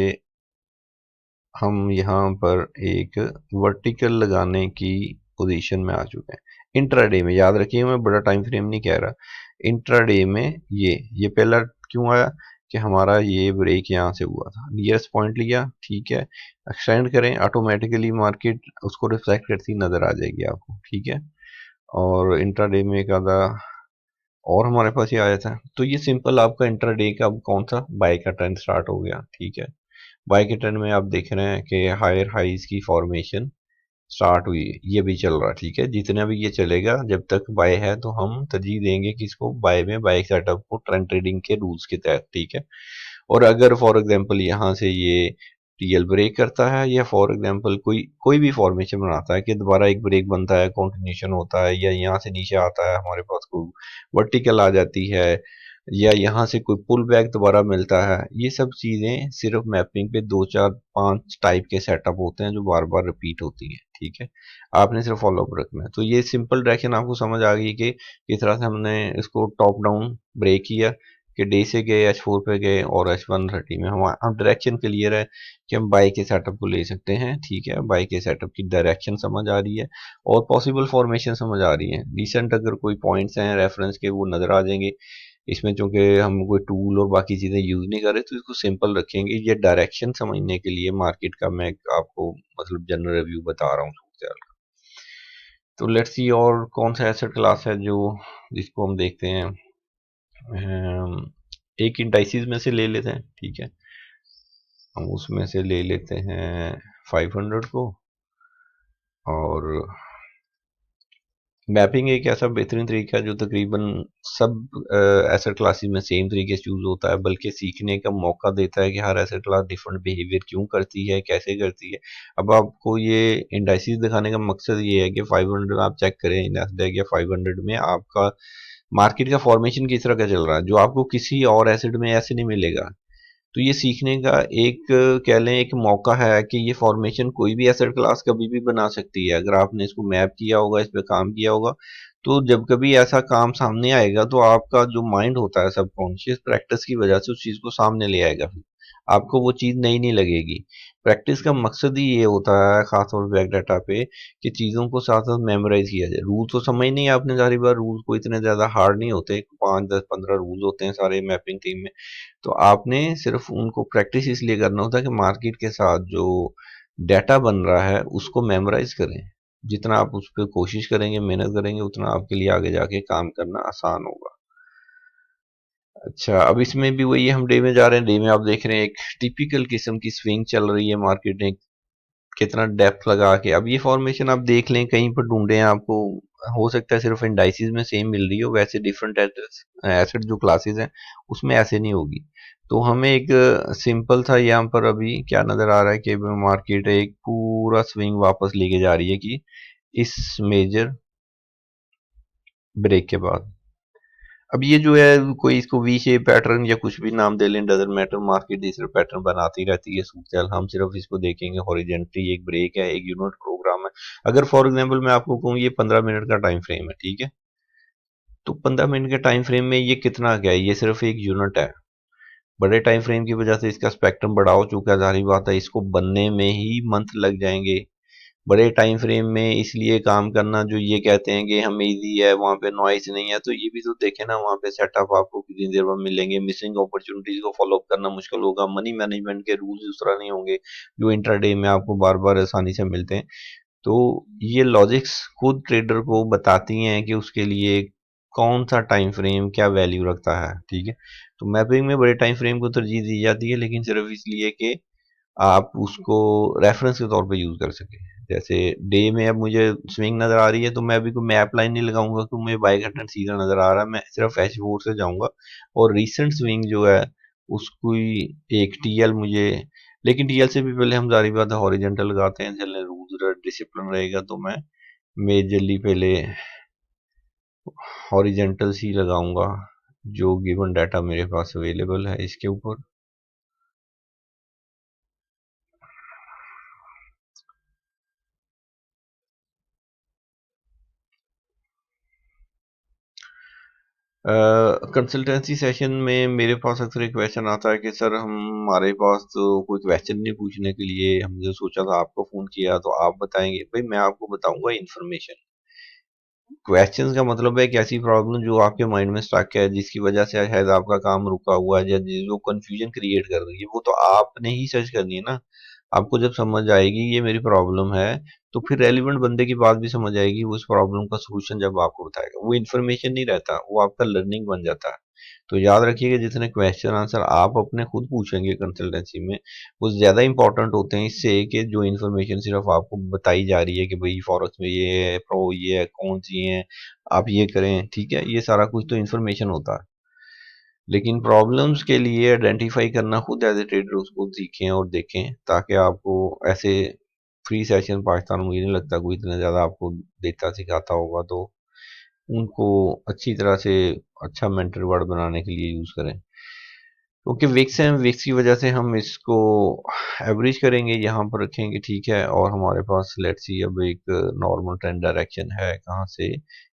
हम यहाँ पर एक वर्टिकल लगाने की पोजीशन में आ चुके हैं इंट्राडे में। याद रखिए मैं बड़ा टाइम फ्रेम नहीं कह रहा, इंट्राडे में ये पहला क्यों आया कि हमारा ये ब्रेक यहाँ से हुआ था, नियरेस्ट पॉइंट लिया। ठीक है, एक्सटेंड करें, ऑटोमेटिकली मार्केट उसको रिफ्लेक्ट करती नजर आ जाएगी आपको। ठीक है, और इंट्राडे में एक आधा और हमारे पास ये आया था। तो ये सिंपल आपका इंट्राडे का अब कौन सा बाय का ट्रेंड स्टार्ट हो गया। ठीक है, बाय के ट्रेंड में आप देख रहे हैं कि हायर हाइज की फॉर्मेशन स्टार्ट हुई है, ये भी चल रहा है। ठीक है, जितना भी ये चलेगा जब तक बाय है तो हम तरजीह देंगे किसको, बाय में, बाय सेटअप को ट्रेंड ट्रेडिंग के रूल्स के तहत। ठीक है, और अगर फॉर एग्जांपल यहाँ से ये टीएल ब्रेक करता है, या फॉर एग्जांपल कोई कोई भी फॉर्मेशन बनाता है कि दोबारा एक ब्रेक बनता है, कंटिन्यूशन होता है, या यहाँ से नीचे आता है हमारे पास कोई वर्टिकल आ जाती है, या यहाँ से कोई पुल बैक दोबारा मिलता है, ये सब चीजें सिर्फ मैपिंग पे 2 4 5 टाइप के सेटअप होते हैं जो बार बार रिपीट होती हैं। ठीक है, आपने सिर्फ फॉलो अप रखना है। तो ये सिंपल डायरेक्शन आपको समझ आ गई कि किस तरह से हमने इसको टॉप डाउन ब्रेक किया, कि डे से गए H4 पे गए, और H130 में हम डायरेक्शन क्लियर है कि हम बाई के सेटअप को ले सकते हैं। ठीक है, बाई के सेटअप की डायरेक्शन समझ आ रही है, और पॉसिबल फॉर्मेशन समझ आ रही है। रिसेंट अगर कोई पॉइंट्स हैं रेफरेंस के वो नजर आ जाएंगे इसमें, चूंकि हम कोई टूल और बाकी चीजें यूज नहीं कर रहे तो इसको सिंपल रखेंगे। ये डायरेक्शन समझने के लिए मार्केट का मैं आपको मतलब जनरल रिव्यू बता रहा हूँ सूरत का। तो लेट्स सी और कौन सा एसेट क्लास है जो जिसको हम देखते हैं। एक इंडाइसिस में से ले लेते हैं। ठीक है, हम उसमें से ले लेते हैं 500 को, और मैपिंग एक ऐसा बेहतरीन तरीका है जो तकरीबन सब एसेट क्लासेस में सेम तरीके से यूज होता है, बल्कि सीखने का मौका देता है कि हर एसेट क्लास डिफरेंट बिहेवियर क्यों करती है, कैसे करती है। अब आपको ये इंडाइसिस दिखाने का मकसद ये है कि 500 आप चेक करें नैस्डैक या 500 में आपका मार्केट का फॉर्मेशन किस तरह का चल रहा है, जो आपको किसी और एसेट में ऐसे नहीं मिलेगा। तो ये सीखने का एक कह लें एक मौका है कि ये फॉर्मेशन कोई भी एसेट क्लास कभी भी बना सकती है, अगर आपने इसको मैप किया होगा, इस पे काम किया होगा। तो जब कभी ऐसा काम सामने आएगा तो आपका जो माइंड होता है सबकॉन्शियस प्रैक्टिस की वजह से उस चीज को सामने ले आएगा, फिर आपको वो चीज नई नहीं लगेगी। प्रैक्टिस का मकसद ही ये होता है खासतौर पर बैक डाटा पे, कि चीजों को साथ साथ मेमोराइज किया जाए। रूल तो समझ नहीं है आपने, सारी बार रूल को इतने ज्यादा हार्ड नहीं होते, 5 10 15 रूल होते हैं सारे मैपिंग टीम में। तो आपने सिर्फ उनको प्रैक्टिस इसलिए करना होता है कि मार्केट के साथ जो डाटा बन रहा है उसको मेमोराइज करें। जितना आप उस पर कोशिश करेंगे, मेहनत करेंगे, उतना आपके लिए आगे जाके काम करना आसान होगा। अच्छा, अब इसमें भी वही हम डे में जा रहे हैं। डे में आप देख रहे हैं एक टिपिकल किस्म की स्विंग चल रही है मार्केट में, कितना डेप्थ लगा के। अब ये फॉर्मेशन आप देख लें कहीं पर ढूंढे आपको, हो सकता है सिर्फ इंडाइसिस में सेम मिल रही हो, वैसे डिफरेंट एसेट जो क्लासेस हैं उसमें ऐसे नहीं होगी। तो हमें एक सिंपल था यहाँ पर अभी क्या नजर आ रहा है कि मार्केट एक पूरा स्विंग वापस लेके जा रही है कि इस मेजर ब्रेक के बाद। अब ये जो है कोई इसको वी शेप पैटर्न या कुछ भी नाम दे लें, डजंट मैटर, मार्केट इस पैटर्न बनाती रहती है सूखचाल। हम सिर्फ इसको देखेंगे हॉरिजेंटली, एक ब्रेक है, एक यूनिट प्रोग्राम है। अगर फॉर एग्जांपल मैं आपको कहूँ ये 15 मिनट का टाइम फ्रेम है, ठीक है, तो 15 मिनट के टाइम फ्रेम में ये कितना क्या है, ये सिर्फ एक यूनिट है। बड़े टाइम फ्रेम की वजह से इसका स्पेक्ट्रम बड़ा हो चुका है, जाहिर बात है इसको बनने में ही मंथ लग जाएंगे। बड़े टाइम फ्रेम में इसलिए काम करना, जो ये कहते हैं कि हमें इजी है, वहाँ पे नॉइस नहीं है, तो ये भी तो देखे ना, वहाँ पे सेटअप आपको कितनी देर में मिलेंगे, मिसिंग अपॉर्चुनिटीज को फॉलो अप करना मुश्किल होगा, मनी मैनेजमेंट के रूल्स उस तरह नहीं होंगे जो इंट्राडे में आपको बार बार आसानी से मिलते हैं। तो ये लॉजिक्स खुद ट्रेडर को बताती हैं कि उसके लिए कौन सा टाइम फ्रेम क्या वैल्यू रखता है, ठीक है। तो मैपिंग में बड़े टाइम फ्रेम को तरजीह दी जाती है, लेकिन सिर्फ इसलिए कि आप उसको रेफरेंस के तौर पे यूज कर सके। जैसे डे में अब मुझे स्विंग नजर आ रही है, तो मैं अभी कोई मैप लाइन नहीं लगाऊंगा कि मुझे बाई पैटर्न सीधा नजर आ रहा है, मैं सिर्फ एच फोर से जाऊंगा और रीसेंट स्विंग जो है उसको एक टीएल मुझे, लेकिन टीएल से भी पहले हम जारी बात है हॉरिजेंटल लगाते हैं, चलने रूल्स डिसिप्लिन रहेगा, तो मैं मेजरली पहले हॉरिजेंटल सी लगाऊंगा जो गिवन डाटा मेरे पास अवेलेबल है इसके ऊपर। कंसल्टेंसी सेशन में मेरे पास अक्सर एक क्वेश्चन आता है कि सर हमारे पास तो कोई क्वेश्चन नहीं पूछने के लिए, हमने सोचा था आपको फ़ोन किया तो आप बताएंगे। भाई मैं आपको बताऊंगा इन्फॉर्मेशन। क्वेश्चंस का मतलब है एक ऐसी प्रॉब्लम जो आपके माइंड में स्टक है, जिसकी वजह से शायद आपका काम रुका हुआ है, या जो कंफ्यूजन क्रिएट कर रही है, वो तो आपने ही सर्च करनी है ना। आपको जब समझ आएगी ये मेरी प्रॉब्लम है, तो फिर रेलिवेंट बंदे की बात भी समझ आएगी, वो उस प्रॉब्लम का सोल्यूशन जब आपको बताएगा, वो इन्फॉर्मेशन नहीं रहता, वो आपका लर्निंग बन जाता है। तो याद रखिएगा जितने क्वेश्चन आंसर आप अपने खुद पूछेंगे कंसल्टेंसी में, वो ज़्यादा इंपॉर्टेंट होते हैं इससे कि जो इन्फॉर्मेशन सिर्फ आपको बताई जा रही है कि भाई फॉरेक्स में ये है, प्रो ये है, कौन सी है, आप ये करें, ठीक है, ये सारा कुछ तो इन्फॉर्मेशन होता है। लेकिन प्रॉब्लम्स के लिए आइडेंटिफाई करना खुद एज ए ट्रेडर उसको सीखें और देखें, ताकि आपको ऐसे फ्री सेशन पाकिस्तान में मुझे नहीं लगता कोई इतना ज़्यादा आपको देता सिखाता होगा, तो उनको अच्छी तरह से अच्छा मेंटर वर्ड बनाने के लिए यूज़ करें। क्योंकि विक्स है, विक्स की वजह से हम इसको एवरेज करेंगे, यहाँ पर रखेंगे, ठीक है, और हमारे पास लेट्स सी अब एक नॉर्मल ट्रेंड डायरेक्शन है कहाँ से,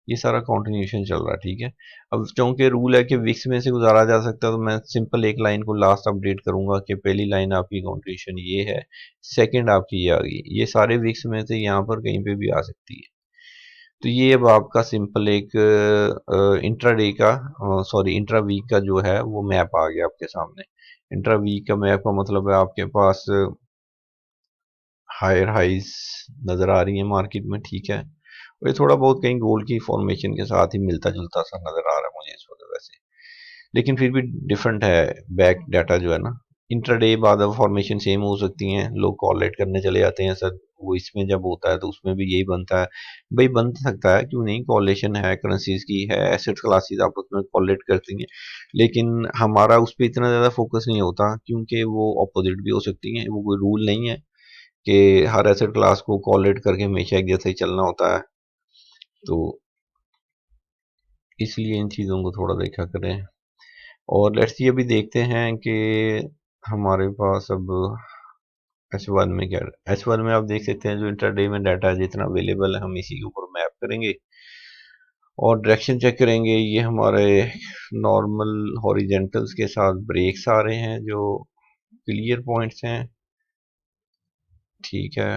ये सारा कंटिन्यूएशन चल रहा है, ठीक है। अब चूंकि रूल है कि विक्स में से गुजारा जा सकता है, तो मैं सिंपल एक लाइन को लास्ट अपडेट करूंगा कि पहली लाइन आपकी कंटिन्यूएशन ये है, सेकंड आपकी ये आ गई, ये सारे विक्स में से यहाँ पर कहीं पे भी आ सकती है। तो ये अब आपका सिंपल एक इंट्राडे का, सॉरी इंट्रा वीक का जो है वो मैप आ गया आपके सामने। इंट्रा वीक का मैप का मतलब है आपके पास हायर हाइज नज़र आ रही है मार्केट में, ठीक है, और ये थोड़ा बहुत कहीं गोल्ड की फॉर्मेशन के साथ ही मिलता जुलता सा नज़र आ रहा है मुझे इस वक्त वैसे, लेकिन फिर भी डिफरेंट है बैक डाटा जो है ना। इंट्राडे बाद अब फॉर्मेशन सेम हो सकती हैं, लोग कॉलेट करने चले जाते हैं सर, वो इसमें जब होता है तो उसमें भी यही बनता है। भाई बन सकता है, क्यों नहीं, कॉलेशन है, करेंसीज की है, एसेट क्लासेस आपस में कॉलेट करती हैं, लेकिन हमारा उस पर इतना ज़्यादा फोकस नहीं होता, क्योंकि वो अपोजिट भी हो सकती हैं, वो कोई रूल नहीं है कि हर एसेट क्लास को कॉलेट करके हमेशा एक जैसा ही चलना होता है। तो इसलिए इन चीज़ों को थोड़ा देखा करें। और लेट्स सी अभी देखते हैं कि हमारे पास अब एच वन में क्या, एच वन में आप देख सकते हैं जो इंटरडे में डाटा जितना अवेलेबल है हम इसी के ऊपर मैप करेंगे और डायरेक्शन चेक करेंगे। ये हमारे नॉर्मल हॉरिजेंटल्स के साथ ब्रेक्स आ रहे हैं जो क्लियर पॉइंट्स हैं, ठीक है।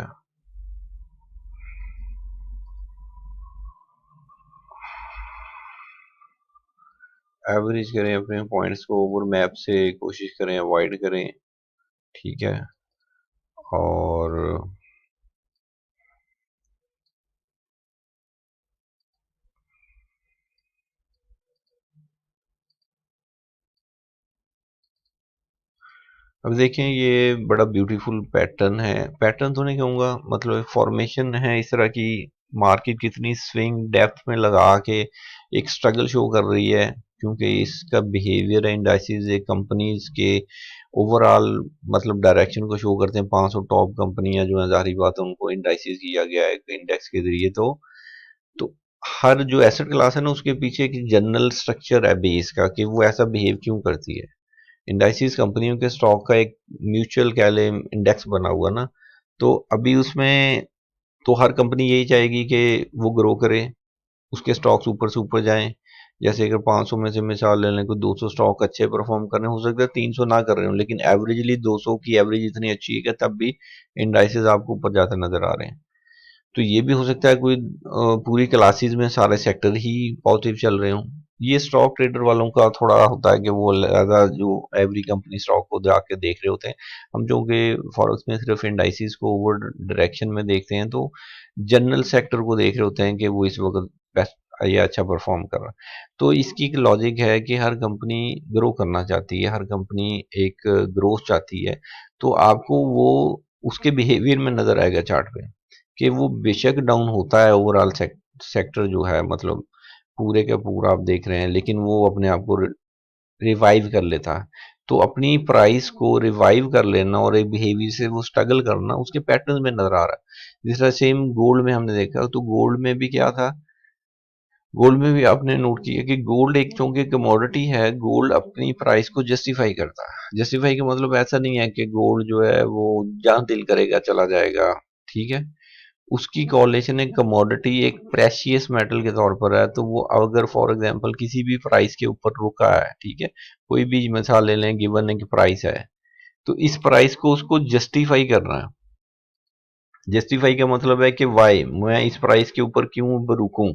एवरेज करें अपने पॉइंट्स को ओवर मैप से, कोशिश करें अवॉइड करें, ठीक है। और अब देखें ये बड़ा ब्यूटीफुल पैटर्न है, पैटर्न तो नहीं कहूँगा, मतलब फॉर्मेशन है इस तरह की। मार्केट कितनी स्विंग डेप्थ में लगा के एक स्ट्रगल शो कर रही है, क्योंकि इसका बिहेवियर है इंडाइसिस एक कंपनीज के ओवरऑल मतलब डायरेक्शन को शो करते हैं। 500 टॉप कंपनियां जो है, जाहिर बात है उनको इंडाइसिस किया गया है इंडेक्स के जरिए, तो हर जो एसेट क्लास है ना उसके पीछे एक जनरल स्ट्रक्चर है बेस का कि वो ऐसा बिहेव क्यों करती है। इंडाइसिस कंपनियों के स्टॉक का एक म्यूचुअल कह लें इंडेक्स बना हुआ ना, तो अभी उसमें तो हर कंपनी यही चाहेगी कि वो ग्रो करे, उसके स्टॉक्स ऊपर से ऊपर जाएं। जैसे अगर 500 में से मिसाल ले लें, कोई 200 स्टॉक अच्छे परफॉर्म कर रहे हैं, हो सकता है 300 ना कर रहे हो, लेकिन एवरेजली 200 की एवरेज इतनी अच्छी है कि तब भी इंडाइसेस आपको ऊपर जाते नजर आ रहे हैं। तो ये भी हो सकता है कोई पूरी क्लासेस में सारे सेक्टर ही पॉजिटिव चल रहे हों। ये स्टॉक ट्रेडर वालों का थोड़ा होता है कि वो ज़्यादा जो एवरी कंपनी स्टॉक को जाके देख रहे होते हैं। हम जो कि फॉरेक्स में सिर्फ इंडाइसिस को ओवर डायरेक्शन में देखते हैं, तो जनरल सेक्टर को देख रहे होते हैं कि वो इस वक्त बेस्ट या अच्छा परफॉर्म कर रहा है। तो इसकी एक लॉजिक है कि हर कंपनी ग्रो करना चाहती है, हर कंपनी एक ग्रोथ चाहती है। तो आपको वो उसके बिहेवियर में नजर आएगा चार्ट पे कि वो बेशक डाउन होता है ओवरऑल सेक्टर जो है, मतलब पूरे का पूरा आप देख रहे हैं, लेकिन वो अपने आप को रिवाइव कर लेता है। तो अपनी प्राइस को रिवाइव कर लेना और एक बिहेवियर से वो स्ट्रगल करना उसके पैटर्न में नजर आ रहा है। जिस तरह सेम गोल्ड में हमने देखा, तो गोल्ड में भी क्या था, गोल्ड में भी आपने नोट किया कि गोल्ड एक चूंकि कमोडिटी है, गोल्ड अपनी प्राइस को जस्टिफाई करता है। जस्टिफाई का मतलब ऐसा नहीं है कि गोल्ड जो है वो जहां दिल करेगा चला जाएगा, ठीक है। उसकी कॉलेशन एक कमोडिटी, एक प्रेशियस मेटल के तौर पर है, तो वो अगर फॉर एग्जांपल किसी भी प्राइस के ऊपर रुका है, ठीक है, कोई भी मिसाल ले लें, गिवन है कि प्राइस है, तो इस प्राइस को उसको जस्टिफाई करना है। जस्टिफाई का मतलब है कि वाई मैं इस प्राइस के ऊपर क्यों रुकूं,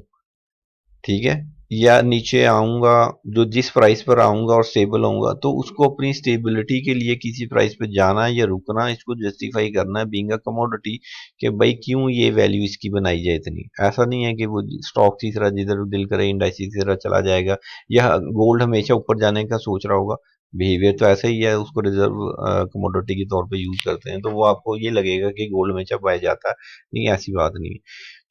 ठीक है, या नीचे आऊंगा, जो जिस प्राइस पर आऊंगा और स्टेबल होऊंगा, तो उसको अपनी स्टेबिलिटी के लिए किसी प्राइस पे जाना या रुकना, इसको जस्टिफाई करना है बीइंग अ कमोडिटी, कि भाई क्यों ये वैल्यू इसकी बनाई जाए इतनी। ऐसा नहीं है कि वो स्टॉक की तरह जिधर दिल करे इंडाइसिस की तरह चला जाएगा, या गोल्ड हमेशा ऊपर जाने का सोच रहा होगा। बिहेवियर तो ऐसा ही है, उसको रिजर्व कमोडिटी के तौर पे यूज करते हैं, तो वो आपको ये लगेगा कि गोल्ड हमेशा पाया जाता है। नहीं, ऐसी बात नहीं है।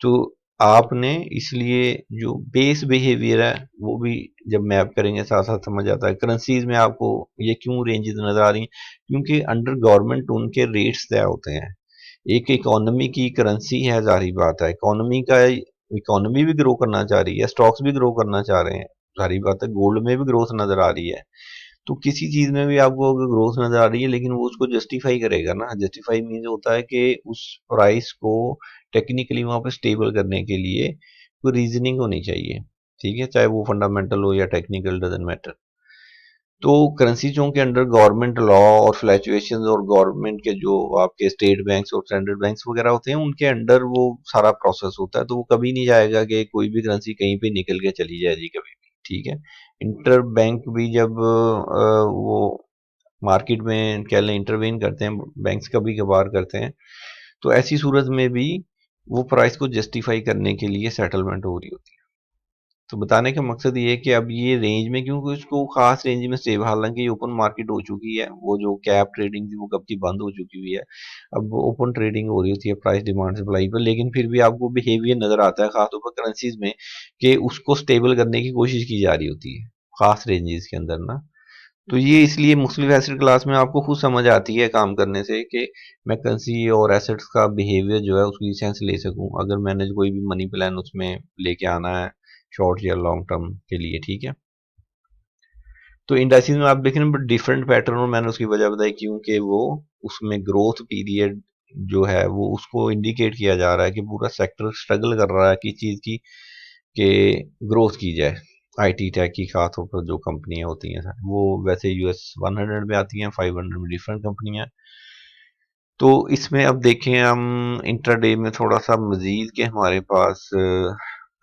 तो आपने इसलिए जो बेस बिहेवियर है वो भी जब मैप करेंगे साथ साथ समझ आता है। करेंसीज में आपको ये क्यों रेंजेस नजर आ रही हैं, क्योंकि अंडर गवर्नमेंट उनके रेट्स तय होते हैं। एक इकोनॉमी की करेंसी है, जारी बात है, इकोनॉमी का इकोनॉमी भी ग्रो करना चाह रही है, स्टॉक्स भी ग्रो करना चाह रहे हैं, जारी बात है गोल्ड में भी ग्रोथ नजर आ रही है। तो किसी चीज में भी आपको अगर ग्रोथ नजर आ रही है, लेकिन वो उसको जस्टिफाई करेगा ना। जस्टिफाई मीन्स होता है कि उस प्राइस को टेक्निकली वहां पे स्टेबल करने के लिए कोई रीजनिंग होनी चाहिए, ठीक है, चाहे वो फंडामेंटल हो या टेक्निकल, डजेंट मैटर। तो करेंसी जोन के अंडर गवर्नमेंट लॉ और फ्लैक्चुएशन और गवर्नमेंट के जो आपके स्टेट बैंक्स और सेंट्रल बैंक्स वगैरह होते हैं, उनके अंडर वो सारा प्रोसेस होता है। तो वो कभी नहीं जाएगा कि कोई भी करेंसी कहीं पे निकल के चली जाएगी कभी भी, ठीक है। इंटर बैंक भी जब वो मार्केट में कह लें इंटरवेन करते हैं, बैंक्स कभी कभार करते हैं, तो ऐसी सूरत में भी वो प्राइस को जस्टिफाई करने के लिए सेटलमेंट हो रही होती है। तो बताने का मकसद ये है कि अब ये रेंज में, क्योंकि उसको खास रेंज में सेव, हालांकि ये ओपन मार्केट हो चुकी है, वो जो कैप ट्रेडिंग थी वो कब की बंद हो चुकी हुई है। अब ओपन ट्रेडिंग हो रही होती है प्राइस डिमांड सप्लाई पर, लेकिन फिर भी आपको बिहेवियर नजर आता है खासतौर पर करेंसीज में कि उसको स्टेबल करने की कोशिश की जा रही होती है खास रेंजेस के अंदर ना। तो ये इसलिए मुख्तलिफ एसेट क्लास में आपको खुद समझ आती है काम करने से कि मैं करेंसी और एसेट्स का बिहेवियर जो है उसकी सेंस ले सकूं, अगर मैंने कोई भी मनी प्लान उसमें लेके आना है शॉर्ट या लॉन्ग टर्म के लिए, ठीक है। तो इंडाइसिस में आप देखें बट डिफरेंट पैटर्न, और मैंने उसकी वजह बताई क्योंकि वो उसमें ग्रोथ पीरियड जो है वो उसको इंडिकेट किया जा रहा है कि पूरा सेक्टर स्ट्रगल कर रहा है किस चीज़ की, कि ग्रोथ की जाए। आईटी टेक की खासतौर पर जो कंपनियां होती हैं वो वैसे यूएस 100 में आती हैं, 500 में डिफरेंट कंपनियां। तो इसमें अब देखें हम इंट्राडे में थोड़ा सा मजीद के हमारे पास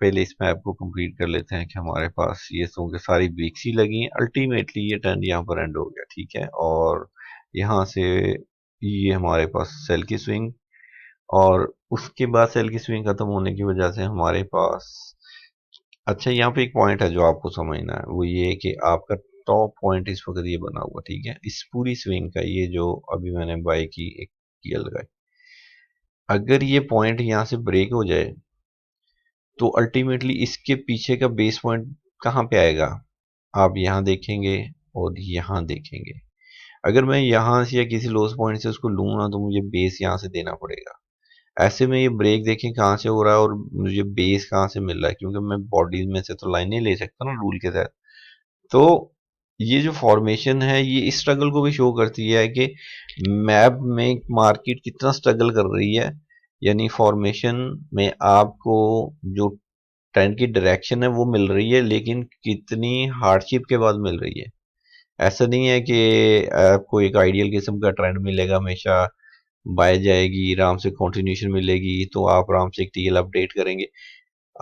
पहले इस मैप को कंप्लीट कर लेते हैं कि हमारे पास ये सो के सारी वीक्स ही लगी हैं। अल्टीमेटली ये ट्रेंड यहाँ पर एंड हो गया, ठीक है, और यहाँ से ये हमारे पास सेल की स्विंग, और उसके बाद सेल की स्विंग खत्म होने की वजह से हमारे पास, अच्छा यहाँ पे एक पॉइंट है जो आपको समझना है, वो ये है कि आपका टॉप पॉइंट इस वक्त ये बना हुआ, ठीक है, इस पूरी स्विंग का ये जो अभी मैंने बाय की एक किया लगाई, अगर ये पॉइंट यहाँ से ब्रेक हो जाए तो अल्टीमेटली इसके पीछे का बेस पॉइंट कहाँ पे आएगा, आप यहाँ देखेंगे और यहाँ देखेंगे। अगर मैं यहाँ से या किसी लोस पॉइंट से उसको लूँ ना, तो मुझे बेस यहाँ से देना पड़ेगा। ऐसे में ये ब्रेक देखें कहाँ से हो रहा है और मुझे बेस कहाँ से मिल रहा है, क्योंकि मैं बॉडीज में से तो लाइन नहीं ले सकता ना रूल के तहत। तो ये जो फॉर्मेशन है ये इस स्ट्रगल को भी शो करती है कि मैप में मार्केट कितना स्ट्रगल कर रही है। यानी फॉर्मेशन में आपको जो ट्रेंड की डायरेक्शन है वो मिल रही है, लेकिन कितनी हार्डशिप के बाद मिल रही है। ऐसा नहीं है कि आपको एक आइडियल किस्म का ट्रेंड मिलेगा हमेशा, बाय जाएगी आराम से, कंटिन्यूशन मिलेगी तो आप आराम से एक टीएल अपडेट करेंगे।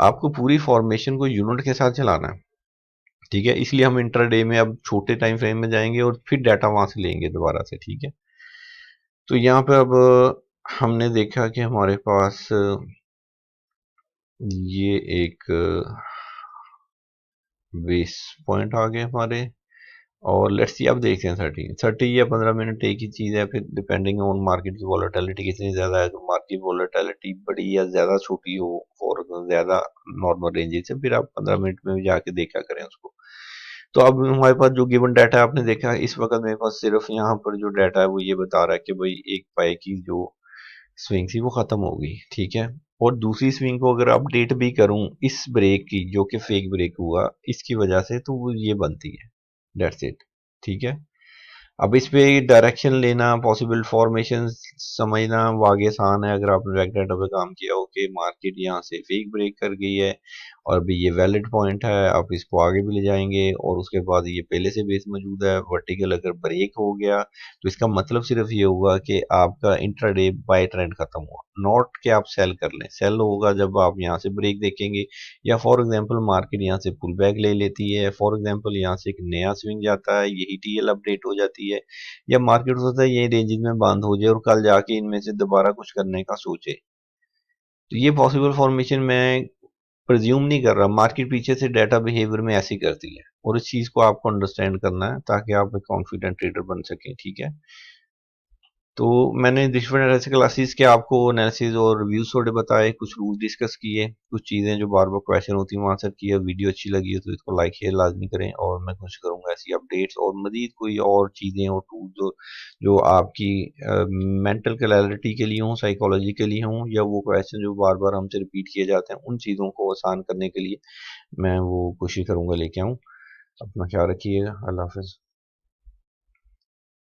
आपको पूरी फॉर्मेशन को यूनिट के साथ चलाना है, ठीक है। इसलिए हम इंटरडे में अब छोटे टाइम फ्रेम में जाएंगे और फिर डाटा वहां से लेंगे दोबारा से, ठीक है। तो यहाँ पे अब हमने देखा कि हमारे पास ये एक बेस पॉइंट आ गए हमारे, और लेट्स सी अब देखते हैं 30 या 15 मिनट एक ही चीज़ है। फिर डिपेंडिंग ऑन मार्केट की वॉलेटिलिटी कितनी ज़्यादा है, तो मार्केट वॉलेटिलिटी बड़ी या ज़्यादा छोटी हो और ज़्यादा नॉर्मल रेंजेस से, फिर आप 15 मिनट में भी जाके देखा करें उसको। तो अब हमारे पास जो गिवन डाटा है आपने देखा, इस वक्त मेरे पास सिर्फ यहाँ पर जो डाटा है वो ये बता रहा है कि भाई एक पाई की जो स्विंग थी वो खत्म हो गई, ठीक है। और दूसरी स्विंग को अगर अपडेट भी करूं इस ब्रेक की जो कि फेक ब्रेक हुआ इसकी वजह से, तो वो ये बनती है, दैट्स इट, ठीक है। अब इस पे डायरेक्शन लेना, पॉसिबल फॉर्मेशन समझना वो आगे आसान है अगर आपने वेक्टर डाटा पे काम किया हो कि मार्केट यहाँ से फेक ब्रेक कर गई है और भी ये वैलिड पॉइंट है, आप इसको आगे भी ले जाएंगे। और उसके बाद ये पहले से बेस मौजूद है, वर्टिकल अगर ब्रेक हो गया तो इसका मतलब सिर्फ ये हुआ कि आपका इंट्राडे बाय ट्रेंड खत्म हुआ, नॉट कि आप सेल कर लें। सेल होगा जब आप यहाँ से ब्रेक देखेंगे, या फॉर एग्जांपल मार्केट यहाँ से पुल बैक ले लेती है, फॉर एग्जांपल यहाँ से एक नया स्विंग जाता है, यही टीएल अपडेट हो जाती है, या मार्केट हो सकता है यही रेंजेस में बंद हो जाए और कल जाके इनमें से दोबारा कुछ करने का सोचे। तो ये पॉसिबल फॉर्मेशन मैं प्रिज्यूम नहीं कर रहा, मार्केट पीछे से डाटा बिहेवियर में ऐसी करती है, और इस चीज को आपको अंडरस्टैंड करना है ताकि आप एक कॉन्फिडेंट ट्रेडर बन सकें, ठीक है। तो मैंने डिफरेंट एनालिसिस क्लासेस के आपको एनालिसिस और रिव्यूज थोड़े बताए, कुछ रूल डिस्कस किए, कुछ चीज़ें जो बार बार क्वेश्चन होती हैं वो आंसर किया। वीडियो अच्छी लगी हो तो इसको लाइक शेयर लाजमी करें, और मैं कोशिश करूंगा ऐसी अपडेट्स और मजीद कोई और चीज़ें और टूल जो जो आपकी मेंटल क्लैरिटी के लिए हों, साइकोलॉजी के लिए हों, या वो क्वेश्चन जो बार बार हमसे रिपीट किए जाते हैं उन चीज़ों को आसान करने के लिए मैं वो कोशिश करूंगा लेके आऊँ। अपना ख्याल रखिएगा। अल्लाह हाफिज़।